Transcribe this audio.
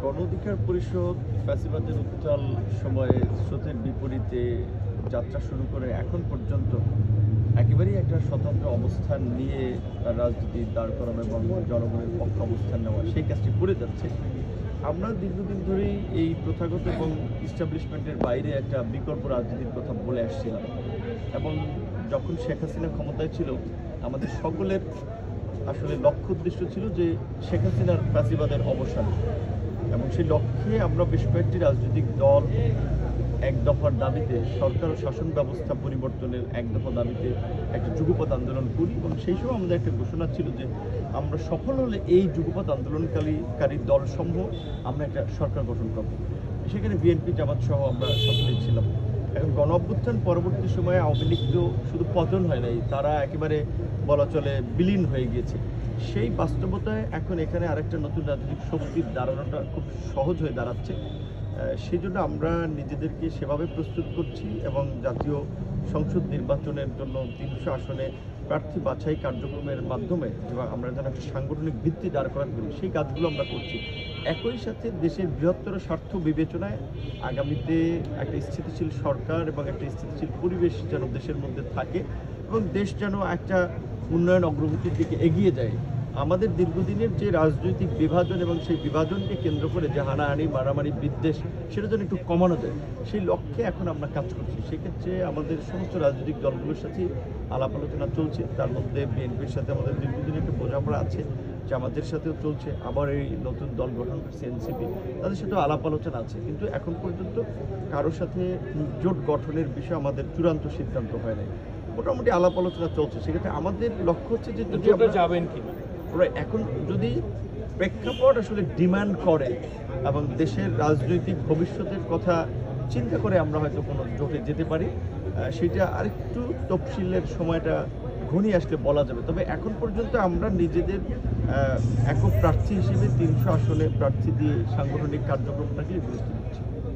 গণ অধিকার পরিষদ ফ্যাসিবাদের উত্তাল সময়ে স্রোতের বিপরীতে যাত্রা শুরু করে এখন পর্যন্ত একেবারেই একটা স্বতন্ত্র অবস্থান নিয়ে তার রাজনীতি দাঁড় করানো এবং জনগণের পক্ষে অবস্থান নেওয়া সেই কাজটি করে যাচ্ছে। আমরা দীর্ঘদিন ধরেই এই প্রথাগত এবং ইস্টাবলিশমেন্টের বাইরে একটা বিকল্প রাজনীতির কথা বলে আসছিলাম এবং যখন শেখ হাসিনা ক্ষমতায় ছিল আমাদের সকলের আসলে লক্ষ্য উদ্দেশ্য ছিল যে শেখ হাসিনার ফ্যাসিবাদের অবসান এবং সেই লক্ষ্যে আমরা বেশ কয়েকটি রাজনৈতিক দল এক দফার দাবিতে সরকার ও শাসন ব্যবস্থা পরিবর্তনের এক দফা দাবিতে একটা যুগপৎ আন্দোলন করি এবং সেই সময় আমাদের একটা ঘোষণা ছিল যে আমরা সফল হলে এই যুগপৎ আন্দোলনকারী দলসমূহ আমরা একটা সরকার গঠন করব। সেখানে বিএনপি জামাত সহ আমরা সকলেই ছিলাম। এখন গণ অভ্যুত্থান পরবর্তী সময়ে আওয়ামী লীগ তো শুধু পতন হয় নাই, তারা একেবারে বলা চলে বিলীন হয়ে গিয়েছে। সেই বাস্তবতায় এখন এখানে আরেকটা নতুন রাজনৈতিক শক্তির দাঁড়ানোটা খুব সহজ হয়ে দাঁড়াচ্ছে। সেই জন্য আমরা নিজেদেরকে সেভাবে প্রস্তুত করছি এবং জাতীয় সংসদ নির্বাচনের জন্য ৩০০ আসনে প্রার্থী বাছাই কার্যক্রমের মাধ্যমে আমরা যেন একটা সাংগঠনিক ভিত্তি দাঁড় করাতে পারি সেই কাজগুলো আমরা করছি। একই সাথে দেশের বৃহত্তর স্বার্থ বিবেচনায় আগামীতে একটা স্থিতিশীল সরকার এবং একটা স্থিতিশীল পরিবেশ যেন দেশের মধ্যে থাকে এবং দেশ যেন একটা উন্নয়ন অগ্রগতির দিকে এগিয়ে যায়। আমাদের দীর্ঘদিনের যে রাজনৈতিক বিভাজন এবং সেই বিভাজনকে কেন্দ্র করে যে হানাহানি মারামারি বিদ্বেষ সেটা যেন একটু কমানো যায় সেই লক্ষ্যে এখন আমরা কাজ করছি। সেক্ষেত্রে আমাদের সমস্ত রাজনৈতিক দলগুলোর সাথে আলাপ আলোচনা চলছে, তার মধ্যে বিএনপির সাথে আমাদের দীর্ঘদিনের একটা বোঝাপড়া আছে, জামাতের সাথেও চলছে, আবার এই নতুন দল গঠন করছে এনসিপি, তাদের সাথেও আলাপ আলোচনা আছে। কিন্তু এখন পর্যন্ত কারোর সাথে জোট গঠনের বিষয়ে আমাদের চূড়ান্ত সিদ্ধান্ত হয় নাই, মোটামুটি আলাপ আলোচনা চলছে। সেক্ষেত্রে আমাদের লক্ষ্য হচ্ছে যে যদি যাবেন কিনা এখন যদি প্রেক্ষাপট আসলে ডিমান্ড করে এবং দেশের রাজনৈতিক ভবিষ্যতের কথা চিন্তা করে আমরা হয়তো কোনো জোটে যেতে পারি, সেটা আরেকটু তফসিলের সময়টা ঘনিয়ে আসলে বলা যাবে। তবে এখন পর্যন্ত আমরা নিজেদের একক প্রার্থী হিসেবে ৩০০ আসনে প্রার্থী দিয়ে সাংগঠনিক কার্যক্রমটাকে গুরুত্ব দিচ্ছি।